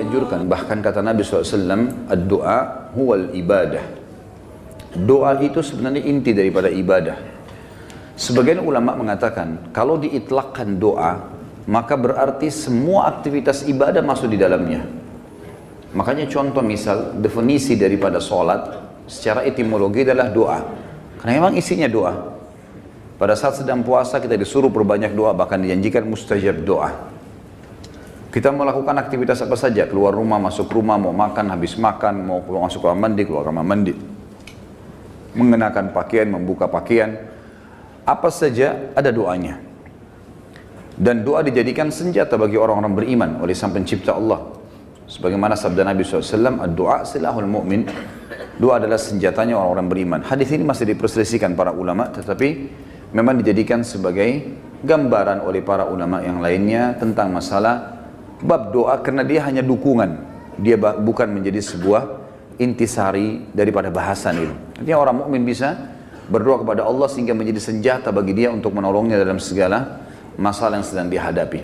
dianjurkan, bahkan kata Nabi SAW, ad-du'a huwal ibadah. Doa itu sebenarnya inti daripada ibadah. Sebagian ulama mengatakan, kalau diitlakkan doa, maka berarti semua aktivitas ibadah masuk di dalamnya. Makanya contoh misal, definisi daripada sholat, secara etimologi adalah doa. Karena memang isinya doa. Pada saat sedang puasa kita disuruh berbanyak doa, bahkan dijanjikan mustajab doa. Kita melakukan aktivitas apa saja, keluar rumah, masuk rumah, mau makan, habis makan, mau keluar masuk kamar mandi, keluar kamar mandi. Mengenakan pakaian, membuka pakaian, apa saja ada doanya. Dan doa dijadikan senjata bagi orang-orang beriman oleh Sang Pencipta Allah. Sebagaimana sabda Nabi SAW, ad-du'a silahul mu'min. Doa adalah senjatanya orang-orang beriman. Hadis ini masih diperselisihkan para ulama, tetapi memang dijadikan sebagai gambaran oleh para ulama yang lainnya tentang masalah bab doa, karena dia hanya dukungan, dia bukan menjadi sebuah intisari daripada bahasan itu. Artinya orang mukmin bisa berdoa kepada Allah sehingga menjadi senjata bagi dia untuk menolongnya dalam segala masalah yang sedang dihadapi.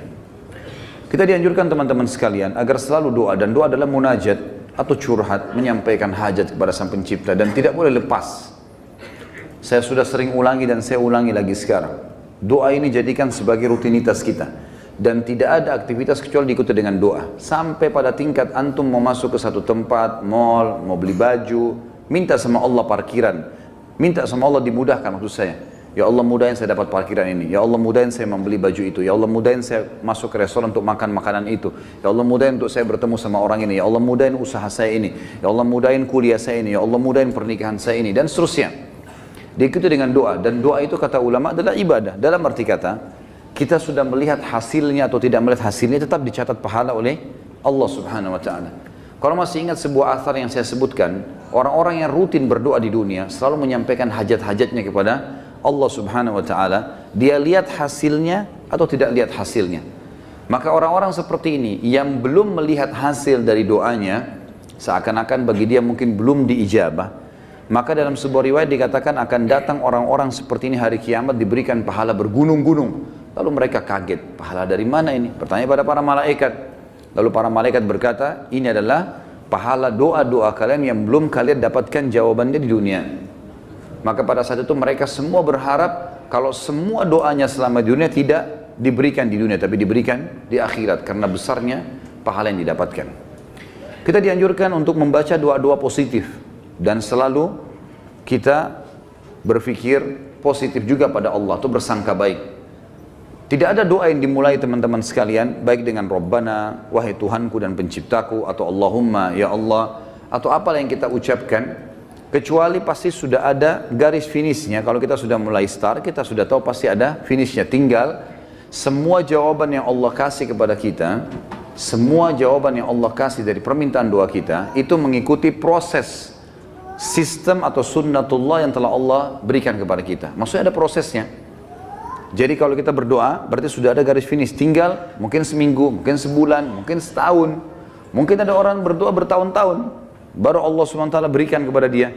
Kita dianjurkan teman-teman sekalian agar selalu doa, dan doa adalah munajat atau curhat, menyampaikan hajat kepada Sang Pencipta, dan tidak boleh lepas. Saya sudah sering ulangi dan saya ulangi lagi sekarang. Doa ini jadikan sebagai rutinitas kita. Dan tidak ada aktivitas kecuali diikuti dengan doa. Sampai pada tingkat antum mau masuk ke satu tempat, mall, mau beli baju, minta sama Allah parkiran. Minta sama Allah dimudahkan maksud saya. Ya Allah mudahin saya dapat parkiran ini. Ya Allah mudahin saya membeli baju itu. Ya Allah mudahin saya masuk ke restoran untuk makan makanan itu. Ya Allah mudahin untuk saya bertemu sama orang ini. Ya Allah mudahin usaha saya ini. Ya Allah mudahin kuliah saya ini. Ya Allah mudahin pernikahan saya ini. Dan seterusnya. Diikuti dengan doa. Dan doa itu kata ulama adalah ibadah. Dalam arti kata, kita sudah melihat hasilnya atau tidak melihat hasilnya, tetap dicatat pahala oleh Allah Subhanahu wa ta'ala. Kalau masih ingat sebuah athar yang saya sebutkan, orang-orang yang rutin berdoa di dunia selalu menyampaikan hajat-hajatnya kepada Allah Subhanahu wa ta'ala. Dia lihat hasilnya atau tidak lihat hasilnya. Maka orang-orang seperti ini yang belum melihat hasil dari doanya, seakan-akan bagi dia mungkin belum diijabah, maka dalam sebuah riwayat dikatakan akan datang orang-orang seperti ini hari kiamat diberikan pahala bergunung-gunung. Lalu mereka kaget, pahala dari mana ini? Bertanya pada para malaikat. Lalu para malaikat berkata, ini adalah pahala doa-doa kalian yang belum kalian dapatkan jawabannya di dunia. Maka pada saat itu mereka semua berharap kalau semua doanya selama di dunia tidak diberikan di dunia, tapi diberikan di akhirat, karena besarnya pahala yang didapatkan. Kita dianjurkan untuk membaca doa-doa positif, dan selalu kita berpikir positif juga pada Allah, atau bersangka baik. Tidak ada doa yang dimulai teman-teman sekalian, baik dengan Rabbana, wahai Tuhanku dan penciptaku, atau Allahumma, ya Allah, atau apalah yang kita ucapkan, kecuali pasti sudah ada garis finishnya. Kalau kita sudah mulai start, kita sudah tahu pasti ada finishnya. Tinggal semua jawaban yang Allah kasih kepada kita, semua jawaban yang Allah kasih dari permintaan doa kita, itu mengikuti proses sistem atau sunnatullah yang telah Allah berikan kepada kita. Maksudnya ada prosesnya. Jadi kalau kita berdoa, berarti sudah ada garis finish. Tinggal mungkin seminggu, mungkin sebulan, mungkin setahun. Mungkin ada orang berdoa bertahun-tahun, baru Allah SWT berikan kepada dia.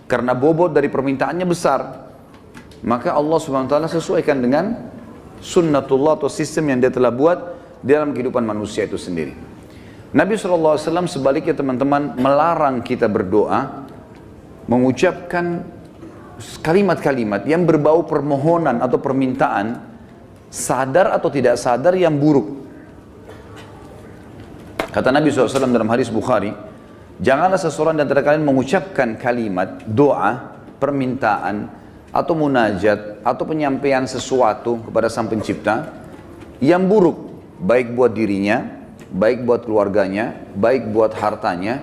Karena bobot dari permintaannya besar. Maka Allah SWT sesuaikan dengan sunnatullah atau sistem yang dia telah buat dalam kehidupan manusia itu sendiri. Nabi SAW sebaliknya teman-teman melarang kita berdoa, mengucapkan kalimat-kalimat yang berbau permohonan atau permintaan, sadar atau tidak sadar, yang buruk. Kata Nabi SAW dalam hadis Bukhari, janganlah seseorang di antara kalian mengucapkan kalimat doa, permintaan, atau munajat, atau penyampaian sesuatu kepada Sang Pencipta yang buruk, baik buat dirinya, baik buat keluarganya, baik buat hartanya,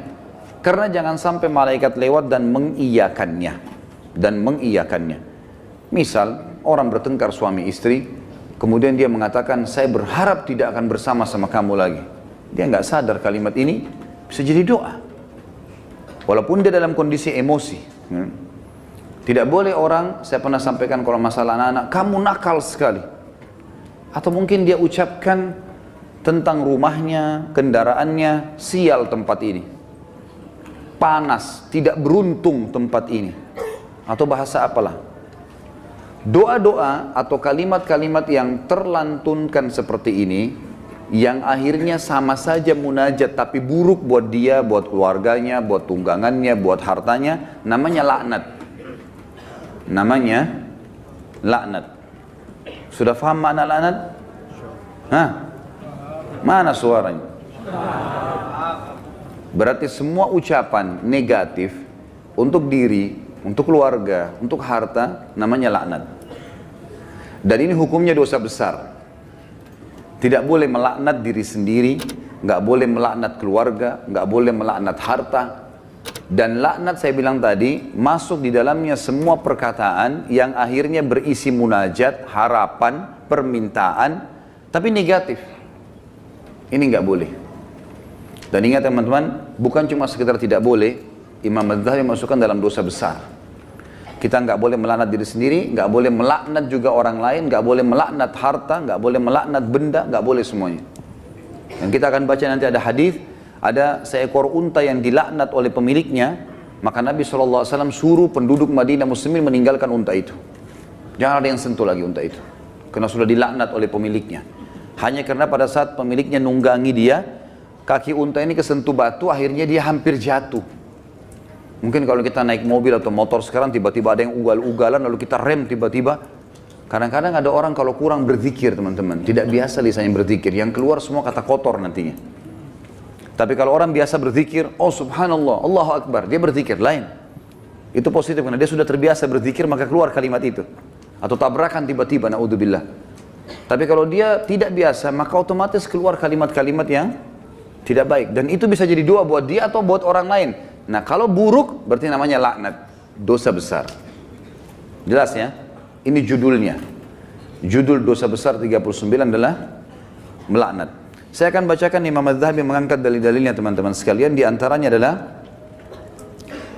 karena jangan sampai malaikat lewat dan mengiyakannya. Misal orang bertengkar suami istri, kemudian dia mengatakan, saya berharap tidak akan bersama-sama kamu lagi. Dia nggak sadar kalimat ini bisa jadi doa, walaupun dia dalam kondisi emosi. Tidak boleh orang, saya pernah sampaikan kalau masalah anak-anak, kamu nakal sekali. Atau mungkin dia ucapkan tentang rumahnya, kendaraannya, sial tempat ini, panas, tidak beruntung tempat ini, atau bahasa apalah. Doa-doa atau kalimat-kalimat yang terlantunkan seperti ini, yang akhirnya sama saja munajat tapi buruk buat dia, buat keluarganya, buat tunggangannya, buat hartanya, namanya laknat. Namanya laknat. Sudah paham makna laknat? Hah? Mana suaranya? Berarti semua ucapan negatif untuk diri, untuk keluarga, untuk harta, namanya laknat. Dan ini hukumnya dosa besar. Tidak boleh melaknat diri sendiri, nggak boleh melaknat keluarga, nggak boleh melaknat harta. Dan laknat saya bilang tadi, masuk di dalamnya semua perkataan yang akhirnya berisi munajat, harapan, permintaan, tapi negatif. Ini nggak boleh. Dan ingat teman-teman, bukan cuma sekedar tidak boleh, Imam Adz-Dzahabi masukkan dalam dosa besar. Kita nggak boleh melaknat diri sendiri, nggak boleh melaknat juga orang lain, nggak boleh melaknat harta, nggak boleh melaknat benda, nggak boleh semuanya. Dan kita akan baca nanti ada hadis, ada seekor unta yang dilaknat oleh pemiliknya, maka Nabi SAW suruh penduduk Madinah Muslimin meninggalkan unta itu. Jangan ada yang sentuh lagi unta itu, karena sudah dilaknat oleh pemiliknya. Hanya karena pada saat pemiliknya nunggangi dia, kaki unta ini kesentuh batu, akhirnya dia hampir jatuh. Mungkin kalau kita naik mobil atau motor sekarang tiba-tiba ada yang ugal-ugalan lalu kita rem tiba-tiba. Kadang-kadang ada orang kalau kurang berzikir teman-teman, tidak biasa lisannya berzikir, yang keluar semua kata kotor nantinya. Tapi kalau orang biasa berzikir, oh subhanallah, Allahu Akbar, dia berzikir lain. Itu positif karena dia sudah terbiasa berzikir maka keluar kalimat itu. Atau tabrakan tiba-tiba, naudzubillah. Tapi kalau dia tidak biasa maka otomatis keluar kalimat-kalimat yang tidak baik. Dan itu bisa jadi doa buat dia atau buat orang lain. Nah kalau buruk berarti namanya laknat, dosa besar. Jelas ya? Ini judulnya. Judul dosa besar 39 adalah melaknat. Saya akan bacakan Imam Adz-Dzahabi mengangkat dalil-dalilnya teman-teman sekalian. Di antaranya adalah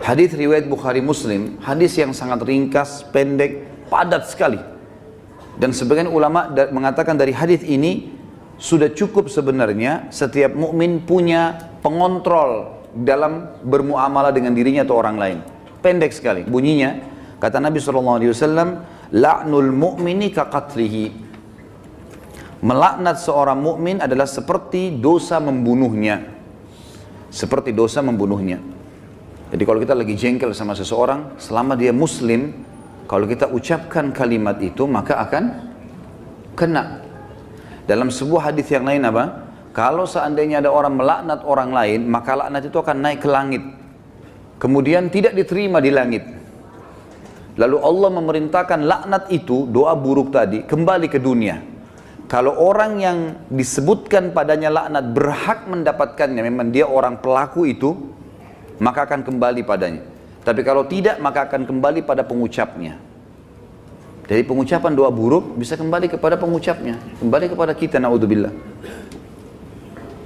hadis riwayat Bukhari Muslim, hadis yang sangat ringkas, pendek, padat sekali. Dan sebagian ulama mengatakan dari hadis ini sudah cukup sebenarnya setiap mukmin punya pengontrol dalam bermuamalah dengan dirinya atau orang lain. Pendek sekali bunyinya, kata Nabi SAW, la'nul mu'mini kaqatlihi. Melaknat seorang mukmin adalah seperti dosa membunuhnya. Seperti dosa membunuhnya. Jadi kalau kita lagi jengkel sama seseorang, selama dia muslim, kalau kita ucapkan kalimat itu maka akan kena. Dalam sebuah hadis yang lain apa? Kalau seandainya ada orang melaknat orang lain, maka laknat itu akan naik ke langit. Kemudian tidak diterima di langit. Lalu Allah memerintahkan laknat itu, doa buruk tadi, kembali ke dunia. Kalau orang yang disebutkan padanya laknat berhak mendapatkannya, memang dia orang pelaku itu, maka akan kembali padanya. Tapi kalau tidak, maka akan kembali pada pengucapnya. Jadi pengucapan doa buruk bisa kembali kepada pengucapnya, kembali kepada kita, naudzubillah.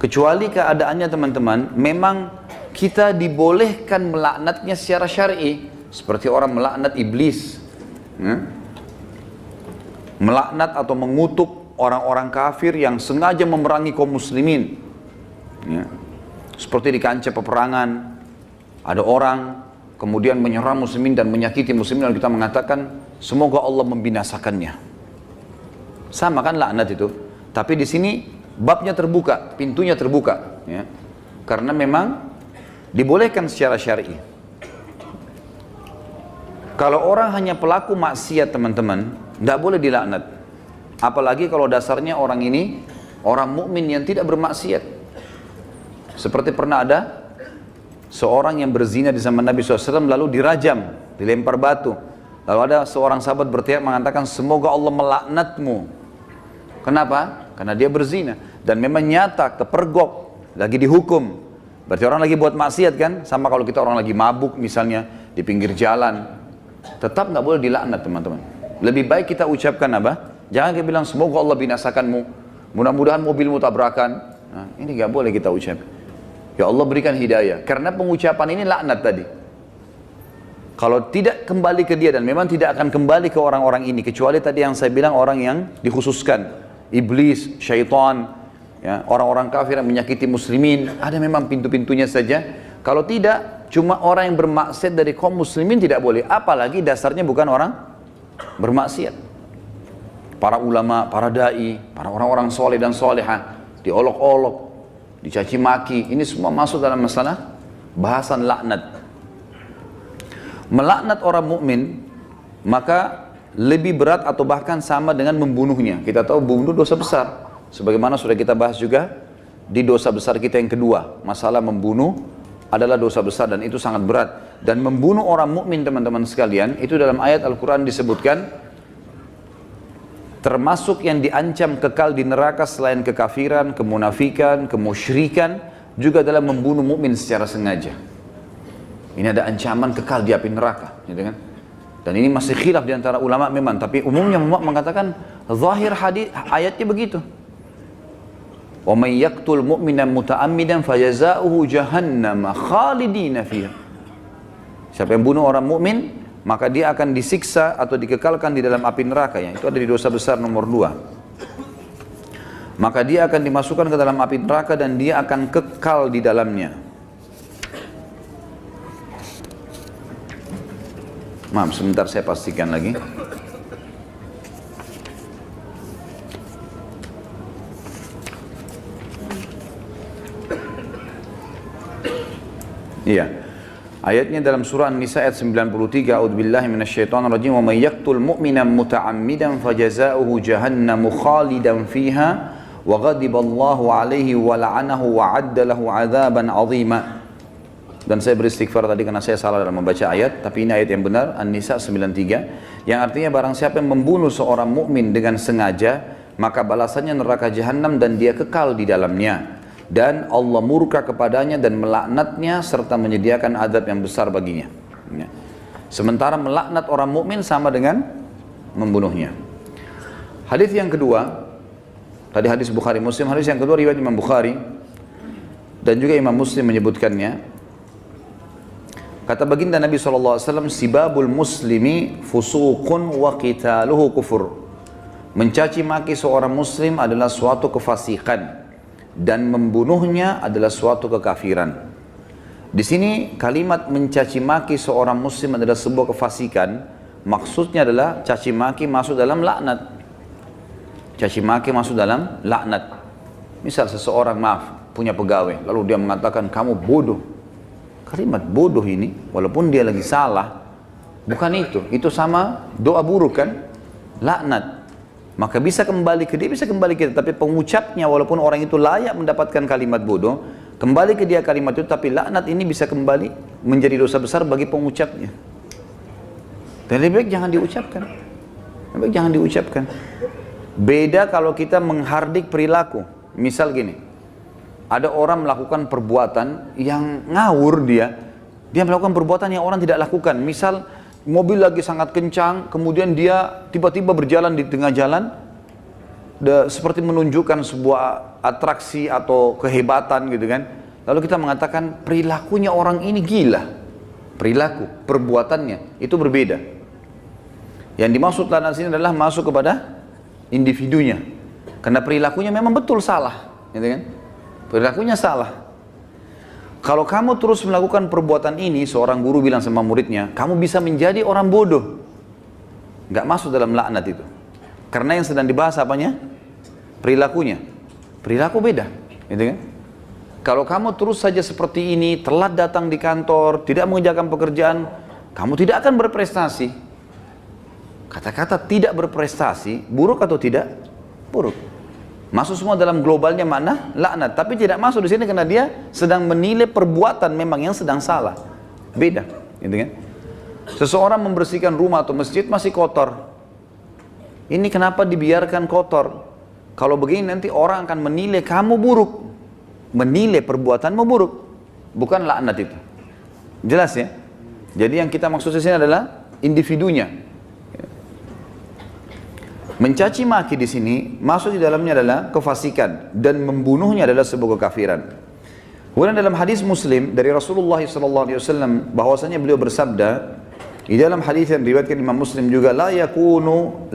Kecuali keadaannya teman-teman, memang kita dibolehkan melaknatnya secara syar'i, seperti orang melaknat iblis, melaknat atau mengutuk orang-orang kafir yang sengaja memerangi kaum muslimin. Seperti di kancah peperangan, ada orang kemudian menyerang muslimin dan menyakiti muslimin, dan kita mengatakan semoga Allah membinasakannya. Sama kan laknat itu, tapi di sini babnya terbuka, pintunya terbuka, ya. Karena memang dibolehkan secara syar'i. Kalau orang hanya pelaku maksiat teman-teman, tidak boleh dilaknat. Apalagi kalau dasarnya orang ini orang mukmin yang tidak bermaksiat. Seperti pernah ada seorang yang berzina di zaman Nabi SAW lalu dirajam, dilempar batu. Lalu ada seorang sahabat berteriak mengatakan semoga Allah melaknatmu. Kenapa? Karena dia berzina. Dan memang nyata, kepergok, lagi dihukum. Berarti orang lagi buat maksiat kan? Sama kalau kita orang lagi mabuk misalnya, di pinggir jalan. Tetap nggak boleh dilaknat teman-teman. Lebih baik kita ucapkan apa? Jangan kita bilang semoga Allah binasakanmu. Mudah-mudahan mobilmu tabrakan. Nah, ini nggak boleh kita ucap. Ya Allah berikan hidayah. Karena pengucapan ini laknat tadi. Kalau tidak kembali ke dia, dan memang tidak akan kembali ke orang-orang ini. Kecuali tadi yang saya bilang orang yang dikhususkan. Iblis, syaitan, ya, orang-orang kafir yang menyakiti muslimin, ada memang pintu-pintunya saja. Kalau tidak, cuma orang yang bermaksiat dari kaum muslimin tidak boleh. Apalagi dasarnya bukan orang bermaksiat. Para ulama, para da'i, para orang-orang soleh dan solehah, diolok-olok, dicaci maki. Ini semua masuk dalam masalah bahasan laknat. Melaknat orang mukmin maka lebih berat atau bahkan sama dengan membunuhnya. Kita tahu bunuh dosa besar. Sebagaimana sudah kita bahas juga di dosa besar kita yang kedua, masalah membunuh adalah dosa besar dan itu sangat berat. Dan membunuh orang mukmin teman-teman sekalian, itu dalam ayat Al-Quran disebutkan termasuk yang diancam kekal di neraka selain kekafiran, kemunafikan, kemusyrikan, juga dalam membunuh mukmin secara sengaja. Ini ada ancaman kekal di api neraka, gitu kan? Dan ini masih khilaf di antara ulama memang, tapi umumnya ulama mengatakan zahir hadis ayatnya begitu. Wa may yaqtul mu'mina muta'ammidan fajazaohu jahannam khalidina fiha. Siapa yang bunuh orang mukmin, maka dia akan disiksa atau dikekalkan di dalam api neraka, ya. Itu ada di dosa besar nomor 2. Maka dia akan dimasukkan ke dalam api neraka dan dia akan kekal di dalamnya. Maaf, sebentar saya pastikan lagi. Iya. Ayatnya dalam surah An-Nisa ayat 93, A'udzubillahi minasyaitonirrajim, wa may yaqtul mu'mina muta'ammidan fajazaohu jahannamu khalidan fiha wa ghadiballahu 'alaihi wa la'anahu wa 'adda lahu 'adzaban 'azima. Dan saya beristighfar tadi karena saya salah dalam membaca ayat, tapi ini ayat yang benar, An-Nisa 93, yang artinya barang siapa yang membunuh seorang mukmin dengan sengaja, maka balasannya neraka jahanam dan dia kekal di dalamnya. Dan Allah murka kepadanya dan melaknatnya serta menyediakan azab yang besar baginya. Ya. Sementara melaknat orang mukmin sama dengan membunuhnya. Hadis yang kedua, tadi hadis Bukhari Muslim, hadis yang kedua riwayat Imam Bukhari dan juga Imam Muslim menyebutkannya. Kata baginda Nabi SAW, sibabul muslimi fusuqun wa qitaluhu kufur. Mencaci maki seorang muslim adalah suatu kefasikan dan membunuhnya adalah suatu kekafiran. Di sini kalimat mencaci maki seorang muslim adalah sebuah kefasikan. Maksudnya adalah caci maki masuk dalam laknat. Caci maki masuk dalam laknat. Misal seseorang punya pegawai, lalu dia mengatakan kamu bodoh. Kalimat bodoh ini, walaupun dia lagi salah, bukan itu. Itu sama doa buruk kan? Laknat. Maka bisa kembali ke dia, bisa kembali ke dia. Tapi pengucapnya, walaupun orang itu layak mendapatkan kalimat bodoh, kembali ke dia kalimat itu, tapi laknat ini bisa kembali menjadi dosa besar bagi pengucapnya. Dan lebih baik jangan diucapkan. Lebih baik jangan diucapkan. Beda kalau kita menghardik perilaku. Misal gini, ada orang melakukan perbuatan yang ngawur dia melakukan perbuatan yang orang tidak lakukan. Misal mobil lagi sangat kencang, kemudian dia tiba-tiba berjalan di tengah jalan, seperti menunjukkan sebuah atraksi atau kehebatan gitu kan. Lalu kita mengatakan perilakunya orang ini gila. Perilaku, perbuatannya itu berbeda. Yang dimaksud dalam sini adalah masuk kepada individunya. Karena perilakunya memang betul salah, gitu kan? Perilakunya salah. Kalau kamu terus melakukan perbuatan ini, seorang guru bilang sama muridnya, kamu bisa menjadi orang bodoh. Nggak masuk dalam laknat itu. Karena yang sedang dibahas apanya? Perilakunya. Perilaku beda, gitu kan? Kalau kamu terus saja seperti ini, telat datang di kantor, tidak mengerjakan pekerjaan, kamu tidak akan berprestasi. Kata-kata tidak berprestasi, buruk atau tidak? Buruk. Masuk semua dalam globalnya mana? Laknat. Tapi tidak masuk di sini karena dia sedang menilai perbuatan memang yang sedang salah. Beda, gitu kan? Seseorang membersihkan rumah atau masjid masih kotor. Ini kenapa dibiarkan kotor? Kalau begini nanti orang akan menilai kamu buruk. Menilai perbuatanmu buruk. Bukan laknat itu. Jelas ya? Jadi yang kita maksud di sini adalah individunya. Mencaci maki di sini masuk di dalamnya adalah kefasikan dan membunuhnya adalah sebuah kekafiran. Kemudian dalam hadis Muslim dari Rasulullah SAW bahwasanya beliau bersabda di dalam hadis yang diriwayatkan Imam Muslim juga, la yakunu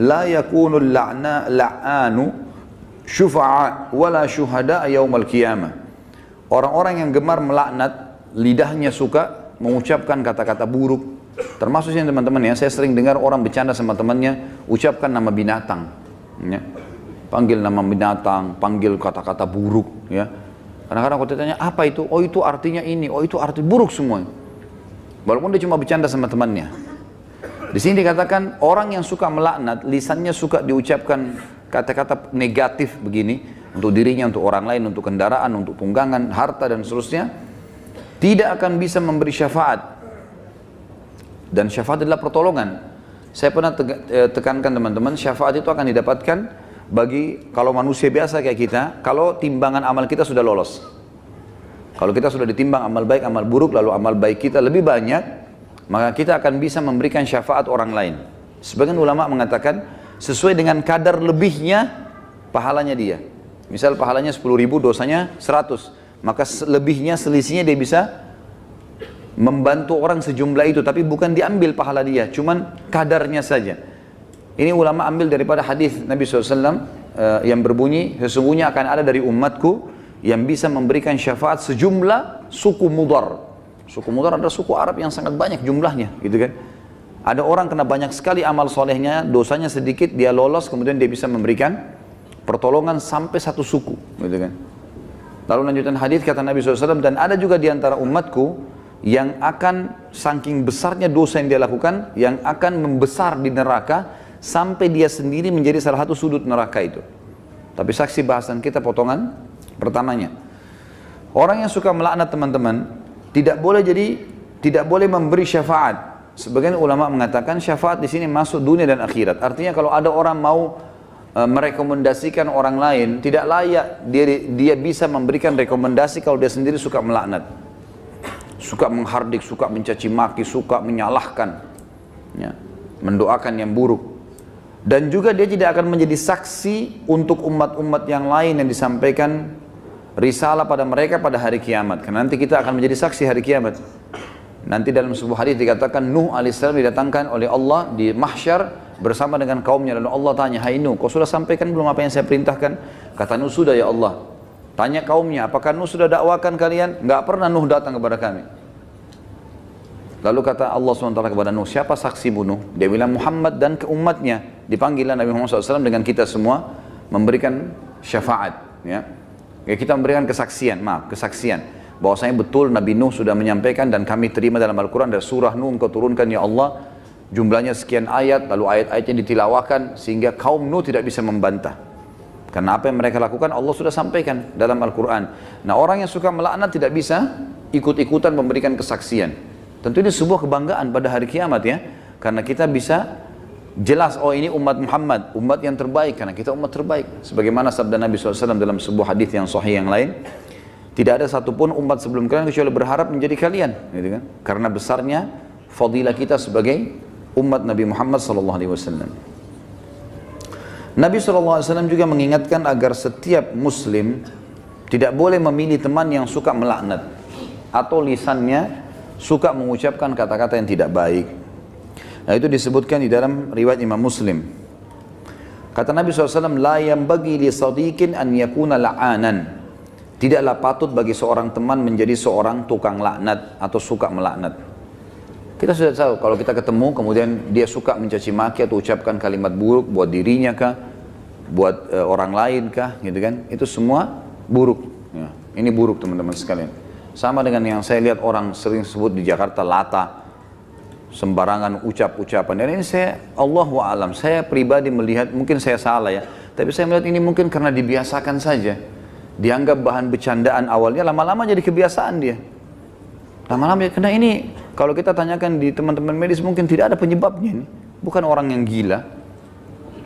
la'anu syufa'a wala syuhada yaumal qiyamah. Orang-orang yang gemar melaknat, lidahnya suka mengucapkan kata-kata buruk. Termasuk teman-teman ya, saya sering dengar orang bercanda sama temannya, ucapkan nama binatang. Ya. panggil nama binatang, panggil kata-kata buruk, ya. Kadang-kadang kalau ditanya apa itu, oh itu artinya ini, oh itu arti buruk semua. Walaupun dia cuma bercanda sama temannya. Di sini dikatakan orang yang suka melaknat, lisannya suka diucapkan kata-kata negatif begini untuk dirinya, untuk orang lain, untuk kendaraan, untuk tunggangan, harta dan seterusnya, tidak akan bisa memberi syafaat. Dan syafaat adalah pertolongan. Saya pernah tekankan teman-teman, syafaat itu akan didapatkan bagi kalau manusia biasa kayak kita, kalau timbangan amal kita sudah lolos. Kalau kita sudah ditimbang amal baik, amal buruk, lalu amal baik kita lebih banyak, maka kita akan bisa memberikan syafaat orang lain. Sebagian ulama mengatakan sesuai dengan kadar lebihnya pahalanya dia. Misal pahalanya 10.000, dosanya 100, maka lebihnya, selisihnya dia bisa membantu orang sejumlah itu, tapi bukan diambil pahala dia, cuman kadarnya saja. Ini ulama ambil daripada hadis Nabi SAW yang berbunyi, sesungguhnya akan ada dari umatku yang bisa memberikan syafaat sejumlah suku Mudar. Suku Mudar adalah suku Arab yang sangat banyak jumlahnya, gitu kan. Ada orang kena banyak sekali amal solehnya, dosanya sedikit, dia lolos, kemudian dia bisa memberikan pertolongan sampai satu suku, gitu kan. Lalu lanjutan hadis kata Nabi SAW, dan ada juga di antara umatku yang akan saking besarnya dosa yang dia lakukan, yang akan membesar di neraka sampai dia sendiri menjadi salah satu sudut neraka itu. Tapi saksi bahasan kita potongan pertamanya. Orang yang suka melaknat teman-teman tidak boleh memberi syafaat. Sebagian ulama mengatakan syafaat di sini masuk dunia dan akhirat. Artinya kalau ada orang mau merekomendasikan orang lain, tidak layak dia bisa memberikan rekomendasi kalau dia sendiri suka melaknat, suka menghardik, suka mencaci maki, suka menyalahkan, ya, mendoakan yang buruk. Dan juga dia tidak akan menjadi saksi untuk umat-umat yang lain yang disampaikan risalah pada mereka pada hari kiamat. Karena nanti kita akan menjadi saksi hari kiamat. Nanti dalam sebuah hadis dikatakan Nuh alaihissalam didatangkan oleh Allah di mahsyar bersama dengan kaumnya. Lalu Allah tanya, hai Nuh, kau sudah sampaikan belum apa yang saya perintahkan? Kata Nuh, sudah ya Allah. Tanya kaumnya, apakah Nuh sudah dakwakan kalian? Enggak pernah Nuh datang kepada kami. Lalu kata Allah SWT kepada Nuh, siapa saksimu Nuh? Dia bilang Muhammad dan ke umatnya. Dipanggillah Nabi Muhammad SAW dengan kita semua memberikan syafaat. Ya, kita memberikan kesaksian, bahwasanya betul Nabi Nuh sudah menyampaikan dan kami terima dalam Al-Quran dari surah Nuh engkau turunkan ya Allah, jumlahnya sekian ayat, lalu ayat-ayatnya ditilawakan sehingga kaum Nuh tidak bisa membantah. Karena apa yang mereka lakukan Allah sudah sampaikan dalam Al-Quran. Nah, orang yang suka melaknat tidak bisa ikut-ikutan memberikan kesaksian. Tentu ini sebuah kebanggaan pada hari kiamat ya, karena kita bisa jelas, oh ini umat Muhammad, umat yang terbaik, karena kita umat terbaik. Sebagaimana sabda Nabi SAW dalam sebuah hadis yang sahih yang lain, tidak ada satupun umat sebelum kalian kecuali berharap menjadi kalian, gitu kan? Karena besarnya fadilah kita sebagai umat Nabi Muhammad SAW. Nabi SAW juga mengingatkan agar setiap muslim tidak boleh memilih teman yang suka melaknat atau lisannya suka mengucapkan kata-kata yang tidak baik. Nah, itu disebutkan di dalam riwayat Imam Muslim. Kata Nabi SAW, la yambagi li sadiqin an yakuna la'anan. Tidaklah patut bagi seorang teman menjadi seorang tukang laknat atau suka melaknat. Kita sudah tahu kalau kita ketemu kemudian dia suka mencaci maki atau ucapkan kalimat buruk buat dirinya kah, buat orang lain kah, gitu kan? Itu semua buruk. Ya, ini buruk teman-teman sekalian. Sama dengan yang saya lihat orang sering sebut di Jakarta lata, sembarangan ucap-ucapan. Dan ini saya, Allahu a'lam, saya pribadi melihat, mungkin saya salah ya, tapi saya melihat ini mungkin karena dibiasakan saja. Dianggap bahan bercandaan awalnya, lama-lama jadi kebiasaan dia. Lama-lama, karena ini kalau kita tanyakan di teman-teman medis mungkin tidak ada penyebabnya ini. Bukan orang yang gila.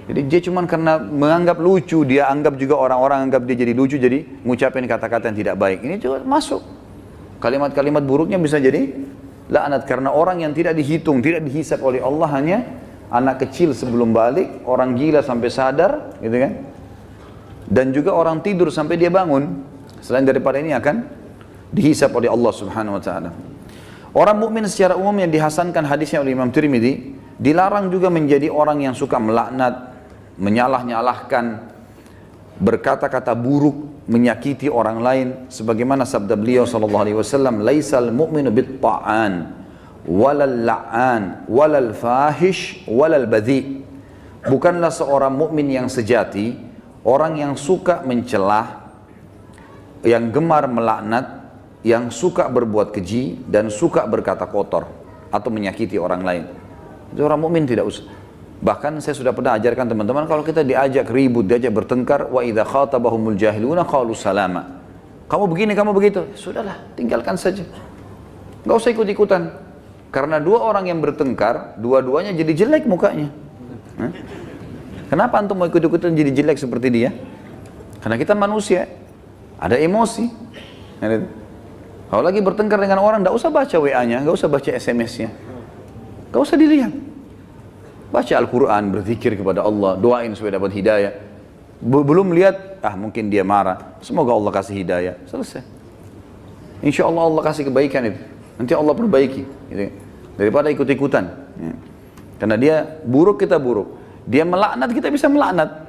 Jadi dia cuma karena menganggap lucu, dia anggap juga orang-orang anggap dia jadi lucu, jadi ngucapin kata-kata yang tidak baik. Ini juga masuk. Kalimat-kalimat buruknya bisa jadi laknat karena orang yang tidak dihitung, tidak dihisab oleh Allah, hanya anak kecil sebelum balik, orang gila sampai sadar, gitu kan? Dan juga orang tidur sampai dia bangun. Selain daripada ini akan dihisab oleh Allah Subhanahu wa taala. Orang mukmin secara umum yang dihasankan hadisnya oleh Imam Tirmidzi, dilarang juga menjadi orang yang suka melaknat, menyalah-nyalahkan, berkata-kata buruk, menyakiti orang lain, sebagaimana sabda beliau sallallahu alaihi wasallam, laisal mu'minu bit-ta'an walal la'an walal fahish walal badhi. Bukanlah seorang mukmin yang sejati Orang yang suka mencelah, yang gemar melaknat, yang suka berbuat keji, dan suka berkata kotor atau menyakiti orang lain. Itu orang mukmin tidak usah. Bahkan saya sudah pernah ajarkan teman-teman, kalau kita diajak ribut, diajak bertengkar, wa idza khatabahumul jahiluna qalu salama. Kamu begini, kamu begitu. Sudahlah, tinggalkan saja. Enggak usah ikut-ikutan. Karena dua orang yang bertengkar, dua-duanya jadi jelek mukanya. Kenapa antum mau ikut-ikutan jadi jelek seperti dia? Karena kita manusia, ada emosi. Kalau lagi bertengkar dengan orang, enggak usah baca WA-nya, enggak usah baca SMS-nya. Enggak usah dilihat. Baca Al-Quran, berzikir kepada Allah, doain supaya dapat hidayah. Belum lihat, mungkin dia marah. Semoga Allah kasih hidayah. Selesai. Insya Allah Allah kasih kebaikan itu. Nanti Allah perbaiki. Gitu. Daripada ikut-ikutan. Ya. Karena dia buruk, kita buruk. Dia melaknat, kita bisa melaknat.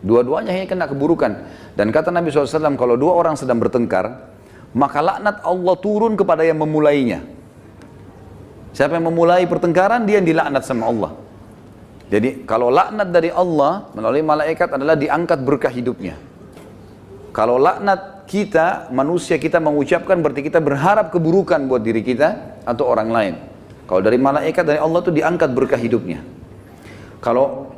Dua-duanya hanya kena keburukan. Dan kata Nabi SAW, kalau dua orang sedang bertengkar, maka laknat Allah turun kepada yang memulainya. Siapa yang memulai pertengkaran, dia yang dilaknat sama Allah. Jadi kalau laknat dari Allah melalui malaikat adalah diangkat berkah hidupnya. Kalau laknat kita, manusia kita mengucapkan, berarti kita berharap keburukan buat diri kita atau orang lain. Kalau dari malaikat, dari Allah itu diangkat berkah hidupnya. Kalau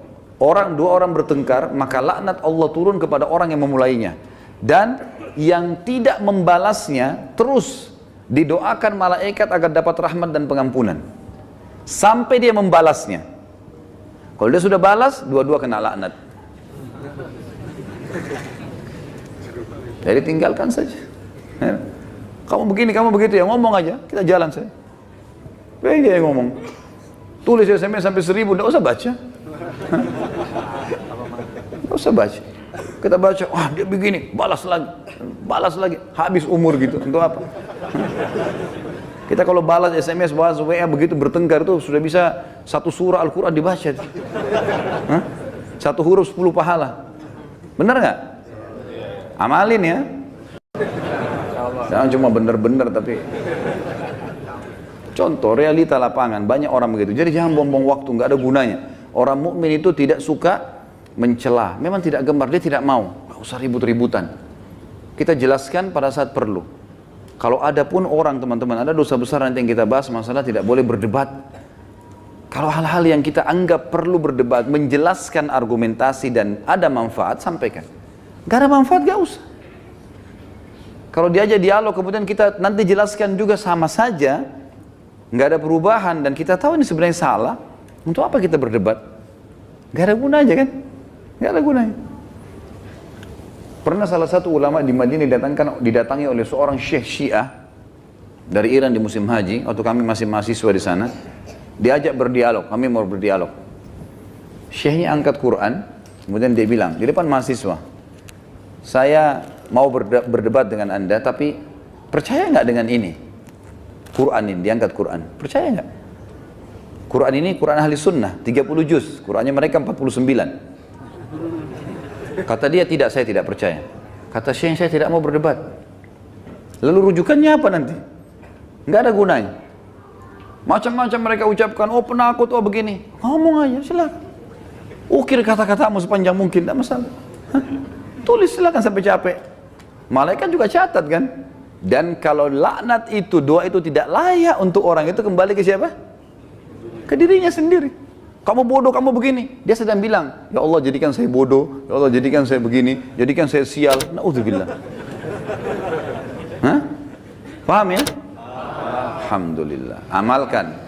dua orang bertengkar, maka laknat Allah turun kepada orang yang memulainya. Dan yang tidak membalasnya terus didoakan malaikat agar dapat rahmat dan pengampunan sampai dia membalasnya. Kalau dia sudah balas, dua-dua kena laknat. Jadi tinggalkan saja. Kamu begini, kamu begitu ya, ngomong aja, kita jalan saja. Pengen dia yang ngomong. Tulis SMS sampai 1000, enggak usah baca. Enggak usah baca. Kita baca, wah dia begini, balas lagi, habis umur gitu. Untuk apa? Kita kalau balas SMS, balas WA begitu bertengkar itu sudah bisa satu surah Al-Quran dibaca. Satu huruf 10 pahala. Benar nggak? Amalin ya. Jangan cuma benar-benar tapi. Contoh realita lapangan, banyak orang begitu. Jadi jangan buang-buang waktu, nggak ada gunanya. Orang mukmin itu tidak suka mencela. Memang tidak gemar, dia tidak mau. Nggak usah ribut-ributan. Kita jelaskan pada saat perlu. Kalau ada pun orang, teman-teman, ada dosa besar nanti yang kita bahas, masalah tidak boleh berdebat. Kalau hal-hal yang kita anggap perlu berdebat, menjelaskan argumentasi dan ada manfaat, sampaikan. Gak ada manfaat, gak usah. Kalau diajak dialog, kemudian kita nanti jelaskan juga sama saja, gak ada perubahan, dan kita tahu ini sebenarnya salah, untuk apa kita berdebat? Gak ada gunanya kan? Gak ada gunanya. Pernah salah satu ulama di Madinah didatangi oleh seorang syekh Syiah dari Iran di musim haji, waktu kami masih mahasiswa di sana, diajak berdialog, kami mau berdialog. Syekhnya angkat Quran, kemudian dia bilang di depan mahasiswa, saya mau berdebat dengan anda, tapi percaya nggak dengan ini? Quran ini, diangkat Quran, percaya nggak? Quran ini Quran ahli sunnah, 30 juz, Qurannya mereka 49. Kata dia, tidak, saya tidak percaya. Kata Syekh, saya tidak mau berdebat. Lalu rujukannya apa nanti? Nggak ada gunanya. Macam-macam mereka ucapkan, oh penakut, oh begini. Ngomong aja, silakan. Ukir kata-katamu sepanjang mungkin, tidak masalah. Tulis silakan sampai capek. Malaikat juga catat kan. Dan kalau laknat itu, doa itu tidak layak untuk orang itu, kembali ke siapa? Ke dirinya sendiri. Kamu bodoh, kamu begini. Dia sedang bilang, ya Allah jadikan saya bodoh, ya Allah jadikan saya begini, jadikan saya sial. Na'udzubillah. Hah? Paham ya? Alhamdulillah. Amalkan.